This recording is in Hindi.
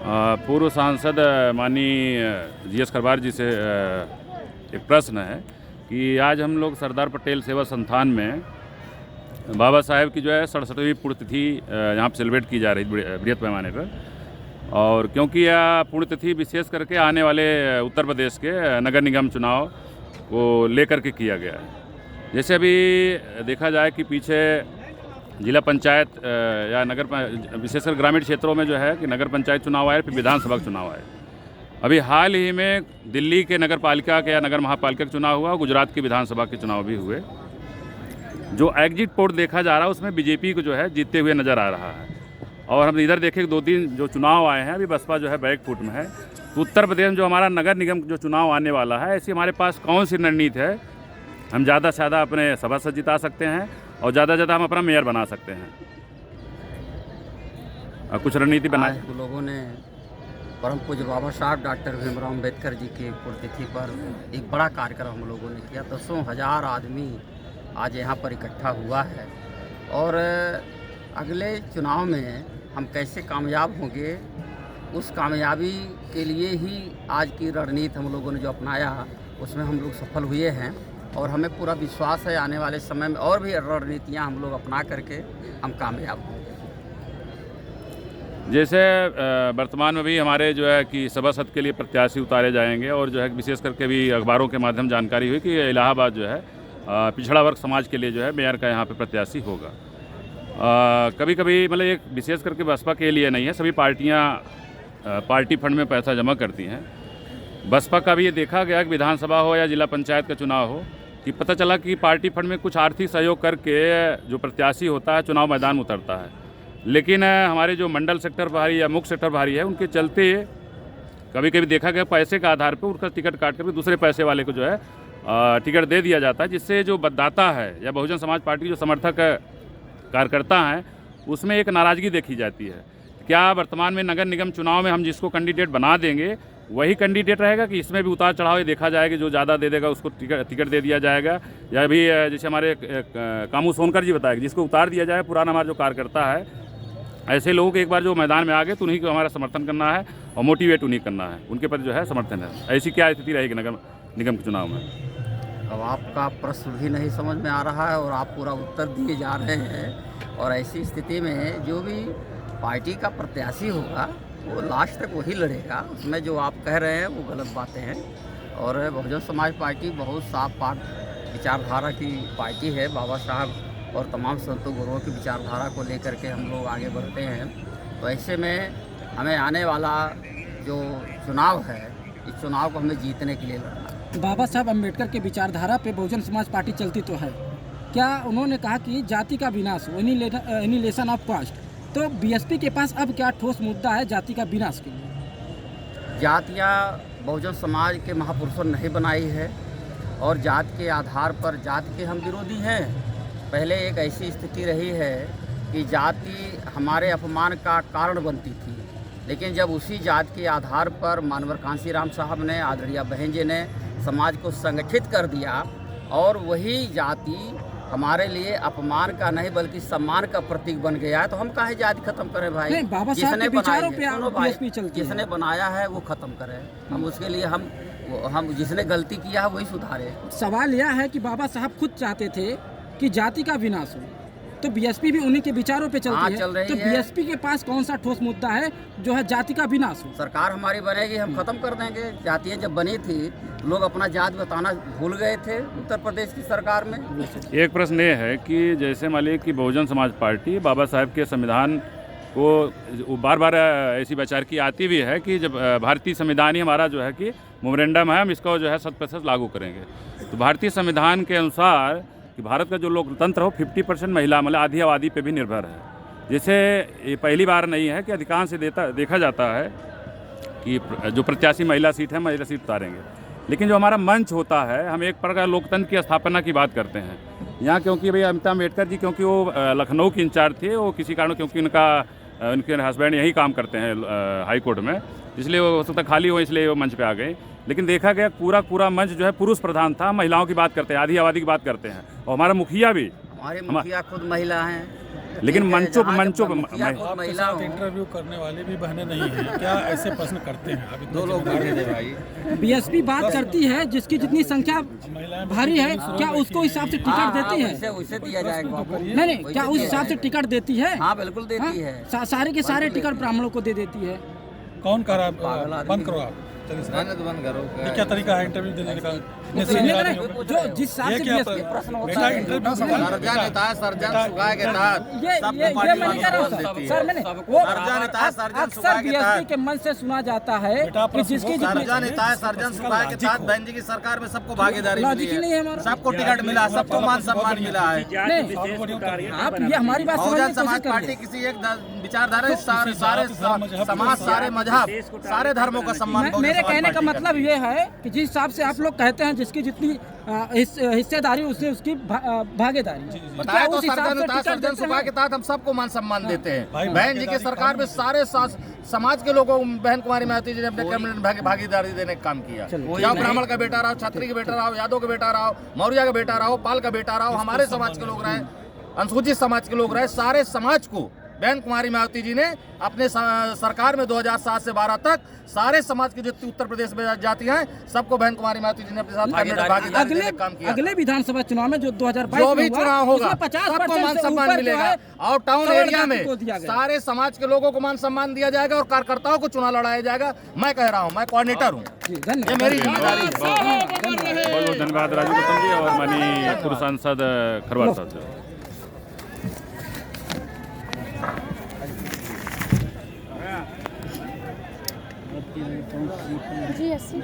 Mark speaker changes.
Speaker 1: पूर्व सांसद माननीय जी.एस. खरवार जी से एक प्रश्न है कि आज हम लोग सरदार पटेल सेवा संस्थान में बाबा साहेब की जो है 67वीं पुण्यतिथि यहाँ पर सेलिब्रेट की जा रही बृहत पैमाने पर। और क्योंकि यह पुण्यतिथि विशेष करके आने वाले उत्तर प्रदेश के नगर निगम चुनाव को लेकर के किया गया है। जैसे अभी देखा जाए कि पीछे जिला पंचायत या विशेषकर ग्रामीण क्षेत्रों में जो है कि नगर पंचायत चुनाव आए, फिर विधानसभा का चुनाव आए। अभी हाल ही में दिल्ली के नगर पालिका के या नगर महापालिका का चुनाव हुआ, गुजरात की विधानसभा के चुनाव भी हुए। जो एग्जिट पोल देखा जा रहा है उसमें बीजेपी को जो है जीतते हुए नज़र आ रहा है। और हम इधर देखें 2-3 जो चुनाव आए हैं, अभी बसपा जो है बैक फुट में है। तो उत्तर प्रदेश में जो हमारा नगर निगम जो चुनाव आने वाला है, ऐसी हमारे पास कौन सी रणनीति है? हम ज़्यादा से ज़्यादा अपने सभासद जिता सकते हैं और ज़्यादा से ज़्यादा हम अपना मेयर बना सकते हैं। कुछ रणनीति बनाए
Speaker 2: लोगों ने परम पूज्य बाबा साहब डॉक्टर भीमराव अम्बेडकर जी की पुण्यतिथि पर एक बड़ा कार्यक्रम हम लोगों ने किया। 10,000 आदमी आज यहाँ पर इकट्ठा हुआ है और अगले चुनाव में हम कैसे कामयाब होंगे, उस कामयाबी के लिए ही आज की रणनीति हम लोगों ने जो अपनाया उसमें हम लोग सफल हुए हैं। और हमें पूरा विश्वास है आने वाले समय में और भी रणनीतियाँ हम लोग अपना करके हम कामयाब होंगे।
Speaker 1: जैसे वर्तमान में भी हमारे जो है कि सभासद के लिए प्रत्याशी उतारे जाएंगे और जो है विशेष करके भी अखबारों के माध्यम जानकारी हुई कि इलाहाबाद जो है पिछड़ा वर्ग समाज के लिए जो है मेयर का यहाँ पे प्रत्याशी होगा। कभी कभी मतलब एक विशेष करके बसपा के लिए नहीं है, सभी पार्टियाँ पार्टी फंड में पैसा जमा करती हैं। बसपा का भी ये देखा गया कि विधानसभा हो या जिला पंचायत का चुनाव हो कि पता चला कि पार्टी फंड में कुछ आर्थिक सहयोग करके जो प्रत्याशी होता है चुनाव मैदान में उतरता है। लेकिन हमारे जो मंडल सेक्टर प्रभारी या मुख्य सेक्टर प्रभारी है, उनके चलते कभी कभी देखा गया पैसे के आधार पर उनका टिकट काट कर दूसरे पैसे वाले को जो है टिकट दे दिया जाता है, जिससे जो मतदाता है या बहुजन समाज पार्टी जो समर्थक कार्यकर्ता हैं उसमें एक नाराज़गी देखी जाती है। क्या वर्तमान में नगर निगम चुनाव में हम जिसको कैंडिडेट बना देंगे वही कैंडिडेट रहेगा कि इसमें भी उतार चढ़ाव देखा जाएगा, जो ज़्यादा दे देगा उसको टिकट दे दिया जाएगा? या भी जैसे हमारे कामू सोनकर जी बताएगा, जिसको उतार दिया जाए पुराना हमारा जो कार्यकर्ता है, ऐसे लोगों को एक बार जो मैदान में आ गए तो उन्हीं को हमारा समर्थन करना है और मोटिवेट उन्हीं करना है, उनके प्रति जो है समर्थन है। ऐसी क्या स्थिति रहेगी नगर निगम के चुनाव में?
Speaker 2: अब आपका प्रश्न भी नहीं समझ में आ रहा है और आप पूरा उत्तर दिए जा रहे हैं। और ऐसी स्थिति में जो भी पार्टी का प्रत्याशी होगा वो लास्ट तक वही लड़ेगा। उसमें जो आप कह रहे हैं वो गलत बातें हैं। और बहुजन समाज पार्टी बहुत साफ पाठ विचारधारा की पार्टी है। बाबा साहब और तमाम संतों गुरुओं की विचारधारा को लेकर के हम लोग आगे बढ़ते हैं। तो ऐसे में हमें आने वाला जो चुनाव है, इस चुनाव को हमें जीतने के लिए लड़ना है।
Speaker 3: बाबा साहब अम्बेडकर के विचारधारा पे बहुजन समाज पार्टी चलती तो है। क्या उन्होंने कहा कि जाति का विनाश, एनिहिलेशन ऑफ कास्ट, तो बीएसपी के पास अब क्या ठोस मुद्दा है जाति का विनाश के लिए?
Speaker 2: जातियाँ बहुजन समाज के महापुरुषों ने नहीं बनाई है और जात के आधार पर जाति के हम विरोधी हैं। पहले एक ऐसी स्थिति रही है कि जाति हमारे अपमान का कारण बनती थी, लेकिन जब उसी जात के आधार पर मानवर कांशीराम साहब ने, आदरणीय बहन जी ने समाज को संगठित कर दिया और वही जाति हमारे लिए अपमान का नहीं बल्कि सम्मान का प्रतीक बन गया है, तो हम काहे जाति खत्म करें भाई?
Speaker 3: नहीं, बाबा साहब के विचारों पे
Speaker 2: जिसने बनाया है वो खत्म करें। हम उसके लिए हम जिसने गलती किया है वही सुधारे।
Speaker 3: सवाल यह है कि बाबा साहब खुद चाहते थे कि जाति का विनाश हो, तो बीएसपी भी उन्हीं के विचारों पे चलती है। तो बीएसपी के पास कौन सा ठोस मुद्दा है जो है जाति का विनाश हो?
Speaker 2: सरकार हमारी बनेगी, हम खत्म कर देंगे। जातियाँ जब बनी थी लोग अपना जात बताना भूल गए थे उत्तर प्रदेश की सरकार में।
Speaker 1: एक प्रश्न ये है कि जैसे मान लीजिए कि बहुजन समाज पार्टी बाबा साहब के संविधान को बार बार ऐसी विचार की आती भी है कि जब भारतीय संविधान ही हमारा जो है कि मेमोरेंडम है, हम इसको जो है 100% लागू करेंगे। तो भारतीय संविधान के अनुसार कि भारत का जो लोकतंत्र हो 50% महिला मतलब आधी आबादी पे भी निर्भर है। जैसे ये पहली बार नहीं है कि अधिकांश देखा जाता है कि जो प्रत्याशी महिला सीट है महिला सीट उतारेंगे, लेकिन जो हमारा मंच होता है, हम एक प्रकार लोकतंत्र की स्थापना की बात करते हैं यहाँ। क्योंकि भैया अमिताभ अम्बेडकर जी क्योंकि वो लखनऊ के इंचार्ज थे, वो किसी कारण क्योंकि उनके हस्बैंड यही काम करते हैं हाई कोर्ट में, इसलिए वो हो सकता खाली हो इसलिए वो मंच पे आ गए। लेकिन देखा गया पूरा मंच जो है पुरुष प्रधान था, महिलाओं की बात करते हैं, आधी आबादी की बात करते हैं। और हमारा मुखिया भी,
Speaker 2: हमारे मुखिया खुद महिला हैं।
Speaker 1: लेकिन मंचों पर
Speaker 4: आपके
Speaker 2: महिला
Speaker 4: साथ इंटरव्यू करने वाले भी बहनें नहीं हैं, क्या ऐसे प्रश्न करते हैं? अभी
Speaker 2: दो लोग बैठे थे भाई।
Speaker 3: बीएसपी बात करती है जिसकी जितनी संख्या भारी है, क्या उसको हिसाब से टिकट देती है?
Speaker 2: उसे दिया जाएगा बाबू।
Speaker 3: नहीं, क्या उस हिसाब से टिकट देती है?
Speaker 2: हाँ बिल्कुल देती है।
Speaker 3: सारे के सारे टिकट ब्राह्मणों को दे देती है।
Speaker 4: कौन कर रहा है? बंद करो आप।
Speaker 2: बंद करो।
Speaker 4: ये क्या तरीका है इंटरव्यू देने का?
Speaker 3: जो जिस हिसाब से बीएसपी
Speaker 2: प्रश्न होता
Speaker 4: बेटा
Speaker 2: है
Speaker 4: इंटरव्यू
Speaker 2: सर्जन सुखाए के तहत
Speaker 3: ये मैं नहीं कह रहा हूँ सर, मैंने वो अक्सर बीएसपी के मन से सुना जाता है कि जिसकी
Speaker 2: सर्जन सुखाए के तहत बहन जी की सरकार में सबको भागीदारी
Speaker 3: लॉजिक ही नहीं है हमारा।
Speaker 2: सबको टिकट मिला, सबको मान सम्मान मिला है।
Speaker 3: नहीं, आप ये हमारी बात समझने
Speaker 2: बहुजन
Speaker 3: की
Speaker 2: समाज
Speaker 3: कोशिश
Speaker 2: पार्टी
Speaker 3: करिए।
Speaker 2: किसी एक विचारधारा सारे समाज, सारे मजहब, सारे धर्मों का सम्मान।
Speaker 3: मेरे कहने का मतलब ये है कि जिस हिसाब से आप लोग कहते हैं जिसकी जितनी हिस्सेदारी उसकी भागीदारी,
Speaker 2: बताया तो सर्जन सुखाए के तहत हम सबको मान सम्मान देते हैं। बहन जी की सरकार में सारे समाज के लोगों को बहन कुमारी मायावती जी ने अपने कैबिनेट में भागीदारी देने का काम किया। या ब्राह्मण का बेटा रहो, छत्री का बेटा रहो, यादव का बेटा रहो, मौर्य का बेटा रहो, पाल का बेटा रहो, हमारे समाज के लोग रहे, अनुसूचित समाज के लोग रहे, सारे समाज को बहन कुमारी मायावती जी ने अपने सरकार में 2007 से 12 तक सारे समाज की जितनी उत्तर प्रदेश में जाती हैं सबको बहन कुमारी मायावती जी ने अपने साथ भागीदारी देने का काम किया।
Speaker 3: अगले विधानसभा चुनाव में जो 2022
Speaker 2: जो भी चुनाव होगा
Speaker 3: 50%
Speaker 2: सबको मान
Speaker 3: से
Speaker 2: सम्मान
Speaker 3: ऊपर
Speaker 2: मिलेगा
Speaker 3: जो है
Speaker 2: और टाउन एरिया में
Speaker 3: को दिया गया।
Speaker 2: सारे समाज के लोगों को मान सम्मान दिया जाएगा और कार्यकर्ताओं को चुनाव लड़ाया जाएगा। मैं कह रहा हूँ, मैं कोऑर्डिनेटर हूँ, ये मेरी जिम्मेदारी है।
Speaker 1: बहुत बहुत धन्यवाद राजू गौतम जी और माननीय पूर्व सांसद खरवार साहब।
Speaker 5: जी 80